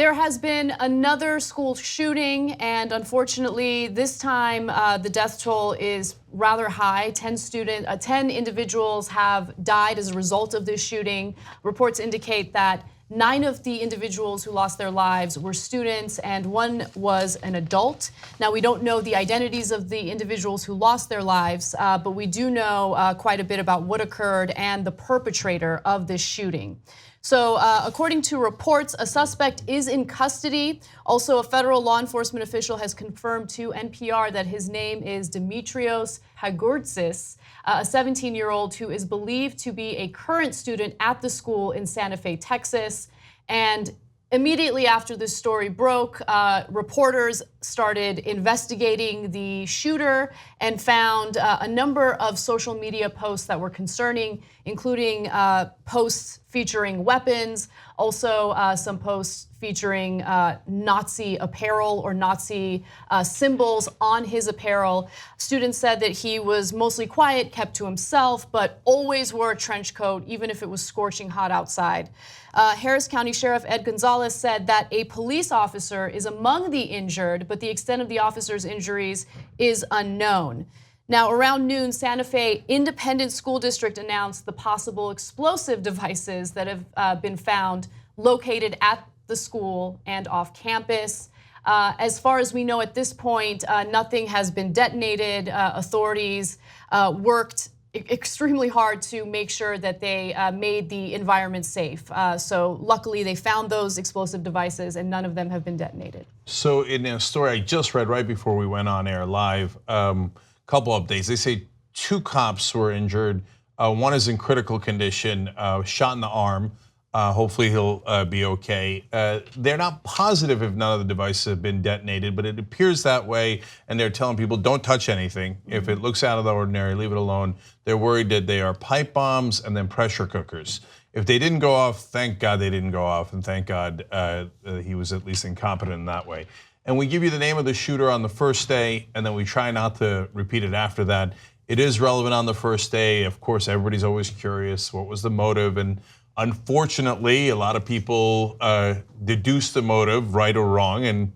There has been another school shooting, and unfortunately, this time the death toll is rather high. 10 individuals have died as a result of this shooting. Reports indicate that 9 of the individuals who lost their lives were students and 1 was an adult. Now, we don't know the identities of the individuals who lost their lives, but we do know quite a bit about what occurred and the perpetrator of this shooting. So according to reports, a suspect is in custody. Also, a federal law enforcement official has confirmed to NPR that his name is Dimitrios Pagourtzis, a 17-year-old who is believed to be a current student at the school in Santa Fe, Texas. And immediately after this story broke, reporters started investigating the shooter and found a number of social media posts that were concerning, including posts featuring weapons, also some posts featuring Nazi apparel or Nazi symbols on his apparel. Students said that he was mostly quiet, kept to himself, but always wore a trench coat, even if it was scorching hot outside. Harris County Sheriff Ed Gonzalez said that a police officer is among the injured, but the extent of the officer's injuries is unknown. Now, around noon, Santa Fe Independent School District announced the possible explosive devices that have been found located at the school and off campus. As far as we know at this point, nothing has been detonated. Authorities worked extremely hard to make sure that they made the environment safe. So luckily they found those explosive devices and none of them have been detonated. So in a story I just read right before we went on air live, couple updates. They say 2 cops were injured. 1 is in critical condition, shot in the arm. Hopefully he'll be okay. They're not positive if none of the devices have been detonated, but it appears that way, and they're telling people don't touch anything. If it looks out of the ordinary, leave it alone. They're worried that they are pipe bombs and then pressure cookers. If they didn't go off, thank God they didn't go off, and thank God he was at least incompetent in that way. And we give you the name of the shooter on the first day, and then we try not to repeat it after that. It is relevant on the first day. Of course, everybody's always curious, what was the motive? And unfortunately, a lot of people deduce the motive, right or wrong, and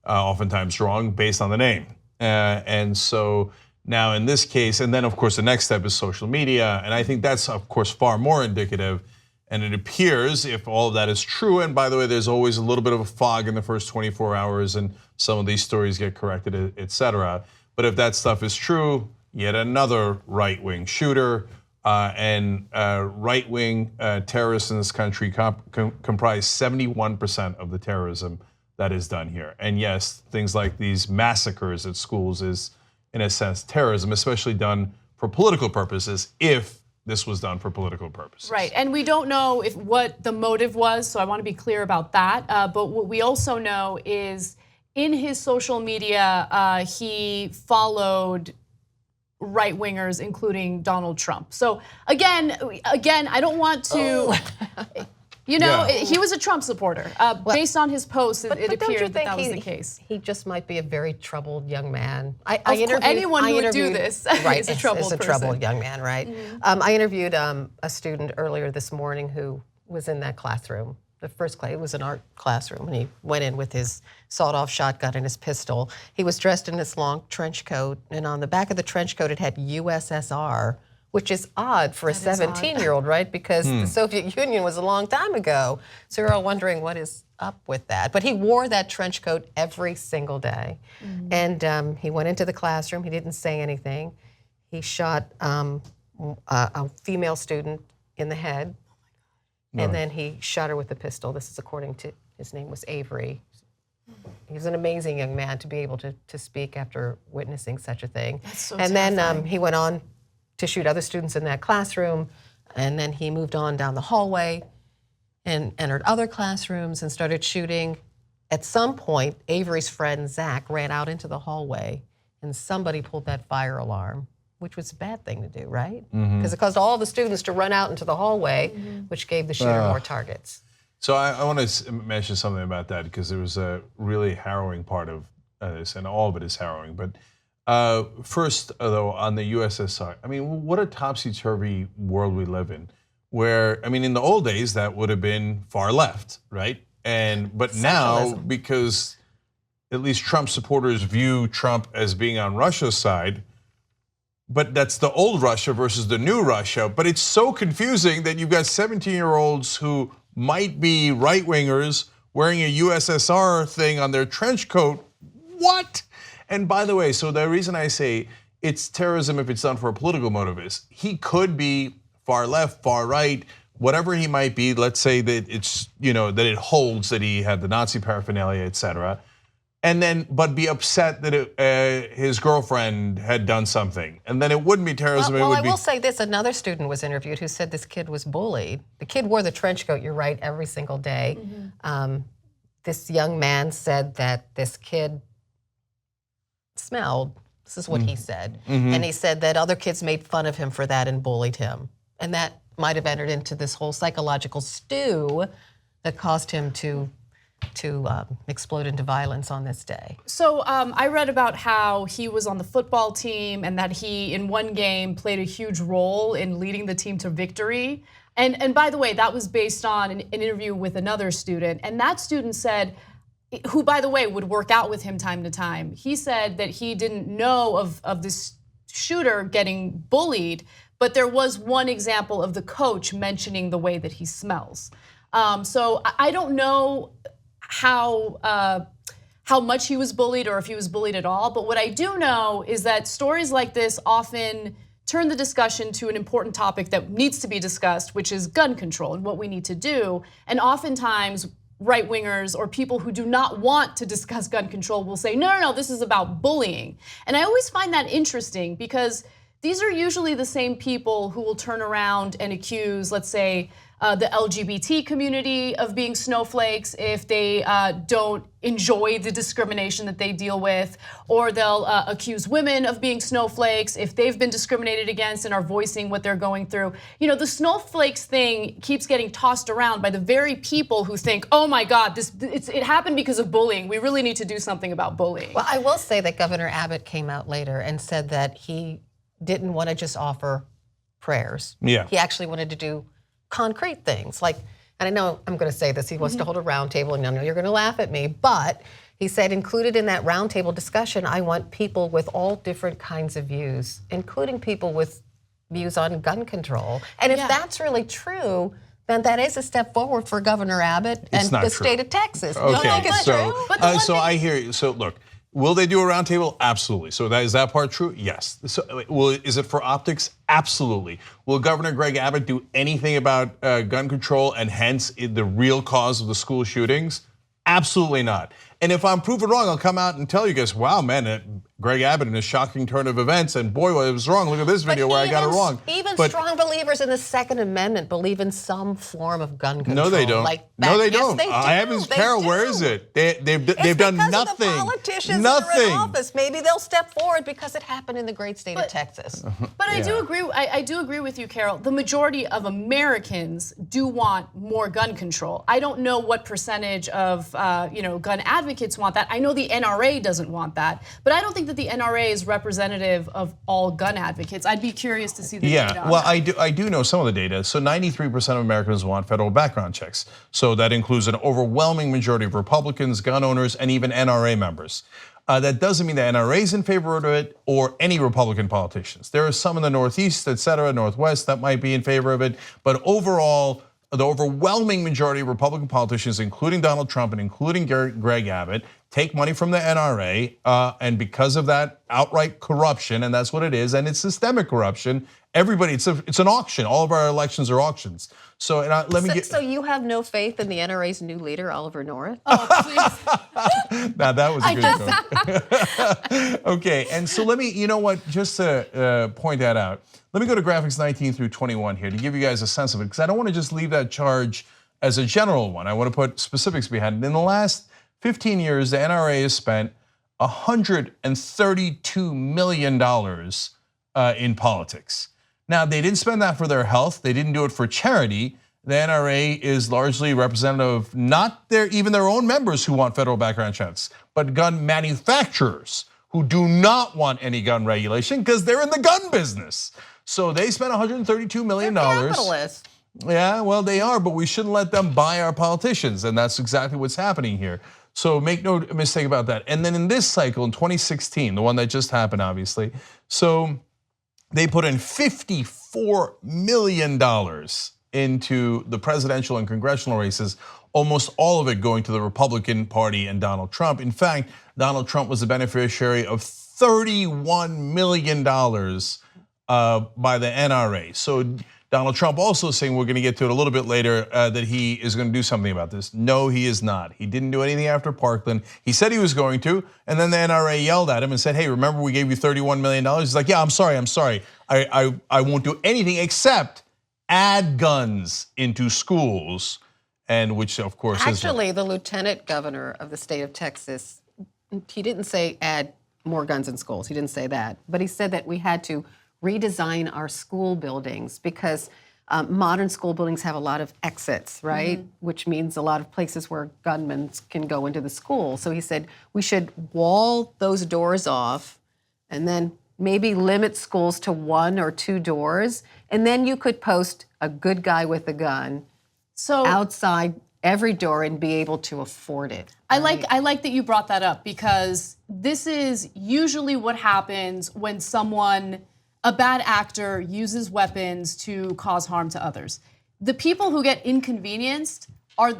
oftentimes wrong, based on the name. And so now in this case, and then of course the next step is social media, and I think that's of course far more indicative. And it appears, if all of that is true, and by the way, there's always a little bit of a fog in the first 24 hours and some of these stories get corrected, et cetera. But if that stuff is true, yet another right-wing shooter, and right-wing terrorists in this country comprise 71% of the terrorism that is done here. And yes, things like these massacres at schools is, in a sense, terrorism, especially done for political purposes, if this was done for political purposes. Right, and we don't know what the motive was, so I want to be clear about that. But what we also know is in his social media, he followed right-wingers, including Donald Trump. So again, I don't want to, you know, he was a Trump supporter. Based on his posts, it appeared that was the case. He just might be a very troubled young man. Anyone who would do this is a troubled young man, right? I interviewed a student earlier this morning who was in that classroom. The first class, it was an art classroom, and he went in with his sawed-off shotgun and his pistol. He was dressed in this long trench coat, and on the back of the trench coat it had USSR, which is odd for a 17-year-old, right? Because the Soviet Union was a long time ago. So you're all wondering what is up with that. But he wore that trench coat every single day. And he went into the classroom. He didn't say anything. He shot a female student in the head. And then he shot her with a pistol. This is according to, his name was Avery. He was an amazing young man to be able to speak after witnessing such a thing. That's so and then he went on to shoot other students in that classroom, and then he moved on down the hallway and entered other classrooms and started shooting. At some point, Avery's friend, Zach, ran out into the hallway, and somebody pulled that fire alarm, which was a bad thing to do, right? Because it caused all the students to run out into the hallway, which gave the shooter more targets. So I want to mention something about that, because there was a really harrowing part of this, and all of it is harrowing. But first, though, on the USSR, I mean, what a topsy-turvy world we live in, where, I mean, in the old days, that would have been far left, right? But now, because at least Trump supporters view Trump as being on Russia's side, but that's the old Russia versus the new Russia. But it's so confusing that you've got 17-year-olds who might be right-wingers wearing a USSR thing on their trench coat. What? And by the way, so the reason I say it's terrorism if it's done for a political motive is he could be far left, far right, whatever he might be. Let's say that it's, that it holds that he had the Nazi paraphernalia, etc. And then, but be upset that his girlfriend had done something, and then it wouldn't be terrorism. Well, I will say this: another student was interviewed who said this kid was bullied. The kid wore the trench coat. You're right, every single day. This young man said that this kid smelled. This is what he said, and he said that other kids made fun of him for that and bullied him, and that might have entered into this whole psychological stew that caused him to explode into violence on this day. So I read about how he was on the football team and that he, in one game, played a huge role in leading the team to victory. And by the way, that was based on an interview with another student. And that student said, who, by the way, would work out with him time to time. He said that he didn't know of this shooter getting bullied, but there was one example of the coach mentioning the way that he smells. So I don't know how much he was bullied or if he was bullied at all. But what I do know is that stories like this often turn the discussion to an important topic that needs to be discussed, which is gun control and what we need to do. And oftentimes, right-wingers or people who do not want to discuss gun control will say, no, this is about bullying. And I always find that interesting because these are usually the same people who will turn around and accuse, let's say, the LGBT community of being snowflakes if they don't enjoy the discrimination that they deal with, or they'll accuse women of being snowflakes if they've been discriminated against and are voicing what they're going through. The snowflakes thing keeps getting tossed around by the very people who think, oh my God, it happened because of bullying. We really need to do something about bullying. Well, I will say that Governor Abbott came out later and said that he didn't want to just offer prayers. Yeah. He actually wanted to do concrete things and I know I'm going to say this, he wants to hold a roundtable, and I know you're going to laugh at me, but he said included in that roundtable discussion, I want people with all different kinds of views, including people with views on gun control. And if that's really true, then that is a step forward for Governor Abbott and the state of Texas. Okay, You don't think it's true? So I hear you. So look, will they do a roundtable? Absolutely. So is that part true? Yes. So is it for optics? Absolutely. Will Governor Greg Abbott do anything about gun control and hence the real cause of the school shootings? Absolutely not. And if I'm proven wrong, I'll come out and tell you guys, wow, man, Greg Abbott in a shocking turn of events, and boy, I was wrong. Look at this video where I got it wrong. Even strong believers in the Second Amendment believe in some form of gun control. No, they don't. No, they don't. Yes, they do. I haven't. Carol, where is it? They've done nothing. Of the politicians that are in office. Maybe they'll step forward because it happened in the great state of Texas. But I do agree. I do agree with you, Carol. The majority of Americans do want more gun control. I don't know what percentage of gun advocates want that. I know the NRA doesn't want that, but I don't think that the NRA is representative of all gun advocates. I'd be curious to see the data. Yeah, well, I do know some of the data. So 93% of Americans want federal background checks. So that includes an overwhelming majority of Republicans, gun owners, and even NRA members. That doesn't mean the NRA is in favor of it or any Republican politicians. There are some in the Northeast, et cetera, Northwest that might be in favor of it. But overall, the overwhelming majority of Republican politicians, including Donald Trump and including Greg Abbott, take money from the NRA, and because of that outright corruption, and that's what it is, and it's systemic corruption. Everybody, it's an auction. All of our elections are auctions. So, So you have no faith in the NRA's new leader, Oliver North? Oh, please. Now that was a good joke. Okay, and so you know what? Just to point that out, let me go to graphics 19 through 21 here to give you guys a sense of it, because I don't want to just leave that charge as a general one. I want to put specifics behind it. In the last 15 years, the NRA has spent $132 million in politics. Now, they didn't spend that for their health. They didn't do it for charity. The NRA is largely representative of not even their own members who want federal background checks, but gun manufacturers who do not want any gun regulation because they're in the gun business. So they spent $132 million. They're capitalists. Yeah, well, they are, but we shouldn't let them buy our politicians, and that's exactly what's happening here. So make no mistake about that. And then in this cycle, in 2016, the one that just happened, obviously, so they put in $54 million into the presidential and congressional races, almost all of it going to the Republican Party and Donald Trump. In fact, Donald Trump was the beneficiary of $31 million by the NRA. So Donald Trump also saying, we're gonna get to it a little bit later, that he is gonna do something about this. No, he is not. He didn't do anything after Parkland. He said he was going to, and then the NRA yelled at him and said, hey, remember we gave you $31 million? He's like, yeah, I'm sorry. I won't do anything except add guns into schools, and which of course actually the lieutenant governor of the state of Texas, he didn't say add more guns in schools. He didn't say that, but he said that we had to redesign our school buildings because modern school buildings have a lot of exits, right? Which means a lot of places where gunmen can go into the school. So he said we should wall those doors off and then maybe limit schools to 1 or 2 doors. And then you could post a good guy with a gun outside every door and be able to afford it. Right? I like that you brought that up because this is usually what happens when a bad actor uses weapons to cause harm to others. The people who get inconvenienced are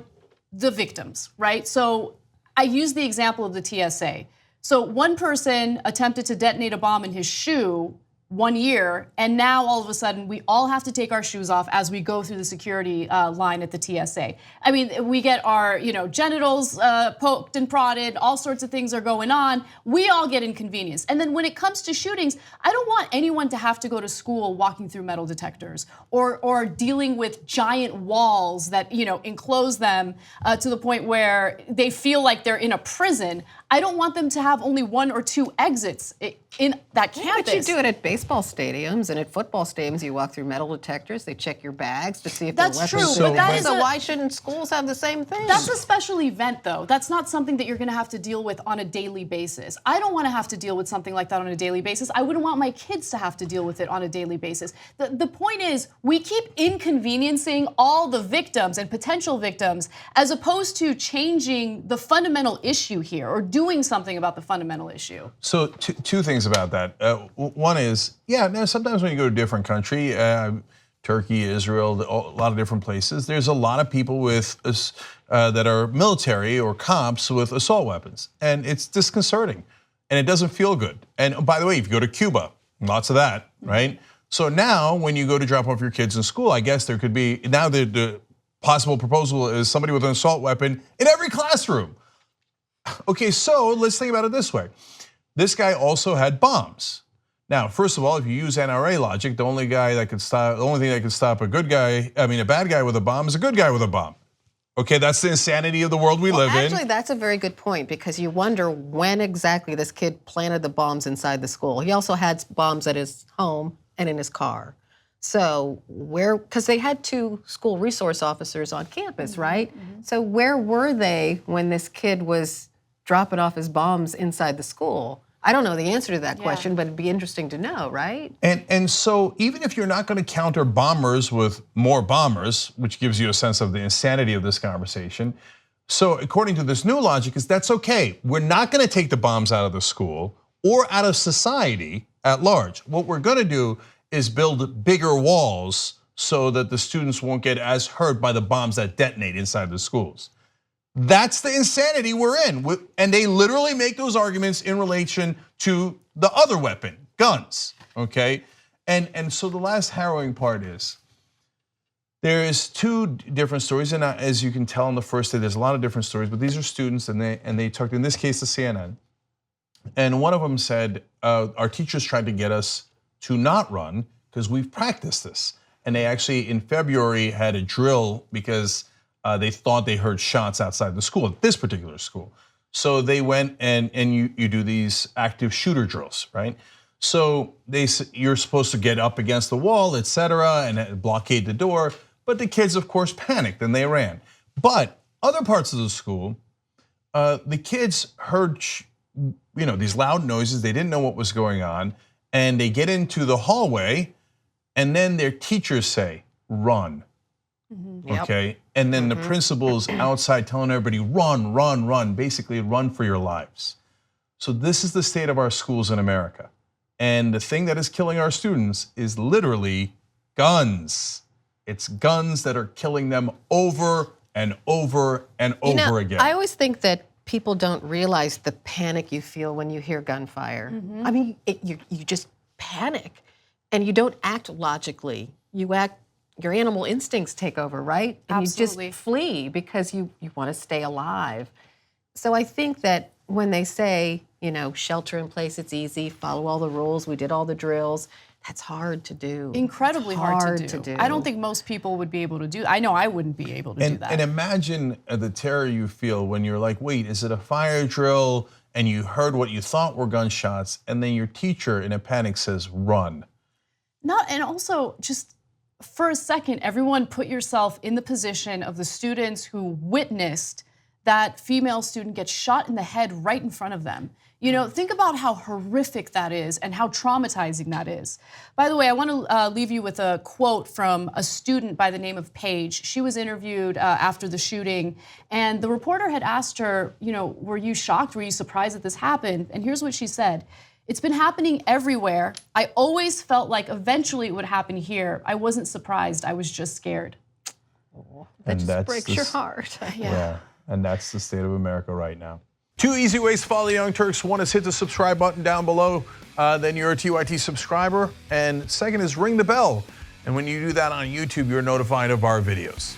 the victims, right? So I use the example of the TSA. So one person attempted to detonate a bomb in his shoe 1 year, and now all of a sudden we all have to take our shoes off as we go through the security line at the TSA. I mean, we get our genitals poked and prodded, all sorts of things are going on. We all get inconvenienced. And then when it comes to shootings, I don't want anyone to have to go to school walking through metal detectors or dealing with giant walls that enclose them to the point where they feel like they're in a prison. I don't want them to have only 1 or 2 exits in that campus. But you do it at baseball stadiums and at football stadiums. You walk through metal detectors. They check your bags to see if that's there are true. weapons. But that is so why shouldn't schools have the same thing? That's a special event, though. That's not something that you're going to have to deal with on a daily basis. I don't want to have to deal with something like that on a daily basis. I wouldn't want my kids to have to deal with it on a daily basis. The point is, we keep inconveniencing all the victims and potential victims as opposed to changing the fundamental issue here or doing something about the fundamental issue. So two things about that. One is, sometimes when you go to a different country, Turkey, Israel, a lot of different places, there's a lot of people with that are military or cops with assault weapons, and it's disconcerting, and it doesn't feel good. And by the way, if you go to Cuba, lots of that, right? So now, when you go to drop off your kids in school, I guess there could be now the possible proposal is somebody with an assault weapon in every classroom. Okay, so let's think about it this way. This guy also had bombs. Now, first of all, if you use NRA logic, the only thing that could stop a bad guy with a bomb is a good guy with a bomb. Okay, that's the insanity of the world we live in. Actually, that's a very good point because you wonder when exactly this kid planted the bombs inside the school. He also had bombs at his home and in his car. So because they had 2 school resource officers on campus, right? So where were they when this kid was dropping off his bombs inside the school? I don't know the answer to that question, but it'd be interesting to know, right? And so even if you're not going to counter bombers with more bombers, which gives you a sense of the insanity of this conversation, so according to this new logic, that's okay. We're not going to take the bombs out of the school or out of society at large. What we're going to do is build bigger walls so that the students won't get as hurt by the bombs that detonate inside the schools. That's the insanity we're in. And they literally make those arguments in relation to the other weapon, guns, okay? And so the last harrowing part is, there is 2 different stories, and as you can tell in the first day, there's a lot of different stories, but these are students and they talked, in this case, to CNN. And one of them said, our teachers tried to get us to not run because we've practiced this. And they actually, in February, had a drill because they thought they heard shots outside the school, at this particular school. So they went and you do these active shooter drills, right? So you're supposed to get up against the wall, et cetera, and blockade the door. But the kids, of course, panicked and they ran. But other parts of the school, the kids heard these loud noises. They didn't know what was going on. And they get into the hallway and then their teachers say, run. Yep. Okay, and then the principal's outside telling everybody, run, run, run, basically run for your lives. So this is the state of our schools in America. And the thing that is killing our students is literally guns. It's guns that are killing them over and over and over again. I always think that people don't realize the panic you feel when you hear gunfire. I mean, you just panic, and you don't act logically. You act, your animal instincts take over, right? And Absolutely. you just flee because you want to stay alive. So I think that when they say, you know, shelter in place, it's easy, follow all the rules, we did all the drills, that's hard to do. Incredibly It's hard to do. I don't think most people would be able to do. I know I wouldn't be able to do that. And imagine the terror you feel when you're like, wait, is it a fire drill? And you heard what you thought were gunshots, and then your teacher in a panic says, run. And also just for a second, everyone put yourself in the position of the students who witnessed that female student get shot in the head right in front of them. You know, think about how horrific that is and how traumatizing that is. By the way, I want to leave you with a quote from a student by the name of Paige. She was interviewed after the shooting, and the reporter had asked her, you know, were you shocked? Were you surprised that this happened? And here's what she said. It's been happening everywhere. I always felt like eventually it would happen here. I wasn't surprised. I was just scared. That just breaks your heart. Yeah, and that's the state of America right now. 2 easy ways to follow the Young Turks. One is hit the subscribe button down below. Then you're a TYT subscriber. And second is ring the bell. And when you do that on YouTube, you're notified of our videos.